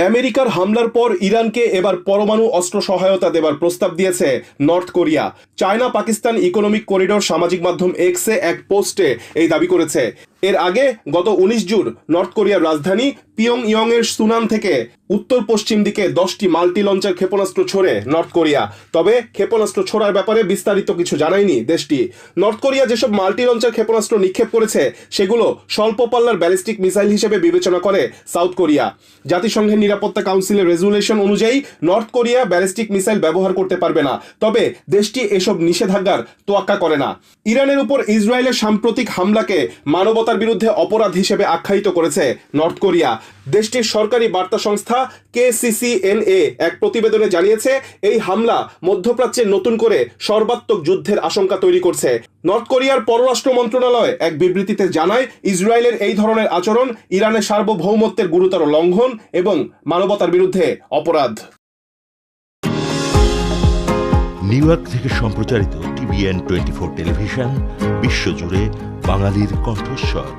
আমেরিকার হামলার পর ইরানকে এবার পরমাণু অস্ত্র সহায়তা দেবার প্রস্তাব দিয়েছে north Korea. China Pakistan economic corridor সামাজিক মাধ্যম এক্সে এক পোস্টে এই দাবি করেছে। এর আগে গত 19 জুন নর্থ কোরিয়ার রাজধানী পিয়ংইয়ং এর সুনাম থেকে উত্তর পশ্চিম দিকে 10টি মাল্টি লঞ্চার ক্ষেপণাস্ত্র ছোড়ে নর্থ কোরিয়া। তবে ক্ষেপণাস্ত্র ছোড়ার ব্যাপারে বিস্তারিত কিছু জানায়নি দেশটি। নর্থ কোরিয়া যেসব মাল্টি লঞ্চার ক্ষেপণাস্ত্র নিক্ষেপ করেছে সেগুলো স্বল্প পাল্লার ব্যালিস্টিক মিসাইল হিসেবে বিবেচনা করে সাউথ কোরিয়া। জাতিসংঘের নিরাপত্তা কাউন্সিলের রেজুলেশন অনুযায়ী নর্থ কোরিয়া ব্যালিস্টিক মিসাইল ব্যবহার করতে পারবে না, তবে দেশটি এসব নিষেধাজ্ঞার তোয়াক্কা করে না। ইরানের উপর ইসরায়েলের সাম্প্রতিক হামলাকে মানবতার বিরুদ্ধে অপরাধ হিসেবে আখ্যায়িত করেছে নর্থ কোরিয়া। দেশটির সরকারি বার্তা সংস্থা KCCNA এক প্রতিবেদনে জানিয়েছে, এই হামলা মধ্যপ্রাচ্যে নতুন করে সর্বাত্মক যুদ্ধের আশঙ্কা তৈরি করছে। নর্থ কোরিয়ার পররাষ্ট্র মন্ত্রণালয় এক বিবৃতিতে জানায়, ইসরায়েলের এই ধরনের আচরণ ইরানের সার্বভৌমত্বের গুরুতর লঙ্ঘন এবং মানবতার বিরুদ্ধে অপরাধ। নিউ ইয়র্ক থেকে সম্প্রচারিত TVN 24 টেলিভিশন বিশ্বজুড়ে বাঙালির কণ্ঠস্বর।